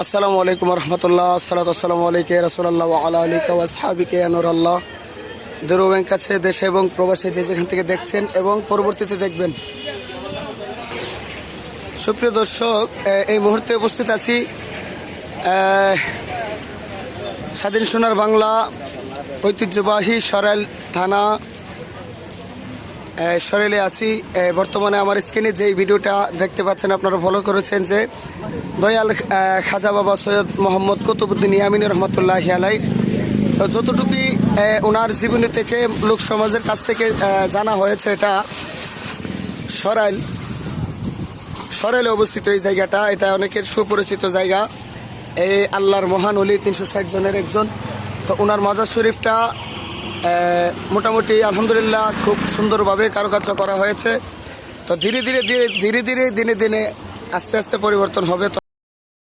আসসালামু আলাইকুম রহমতুল্লাহ, আসসালাতু আসসালামু আলাইকা রাসূলুল্লাহ ওয়া আলা আলিকা ওয়া আসহাবিকা ইয়া নূরাল্লাহ। দূর এবং কাছে, দেশে এবং প্রবাসে যে যেখান থেকে দেখছেন এবং পরবর্তীতে দেখবেন, সুপ্রিয় দর্শক, এই মুহূর্তে উপস্থিত আছি স্বাধীন সোনার বাংলা ঐতিহ্যবাহী সরাইল থানা সরাইলে আছি। বর্তমানে আমার স্ক্রিনে যেই ভিডিওটা দেখতে পাচ্ছেন, আপনারা ফলো করেছেন যে দয়াল খাজা বাবা সৈয়দ মোহাম্মদ কুতুবউদ্দিন ইয়ামিনী রহমতুল্লাহি আলাইহি, তো যতটুকুই ওনার জীবনী থেকে লোক সমাজের কাছ থেকে জানা হয়েছে, এটা সরাইলে অবস্থিত এই জায়গাটা। এটা অনেকের সুপরিচিত জায়গা। এই আল্লাহর মহান ওলি 360 জনের একজন। তো ওনার মাজার শরীফটা মোটামুটি আলহামদুলিল্লাহ খুব সুন্দরভাবে কারুকার্য করা হয়েছে। তো ধীরে ধীরে দিনে দিনে আস্তে আস্তে পরিবর্তন হবে।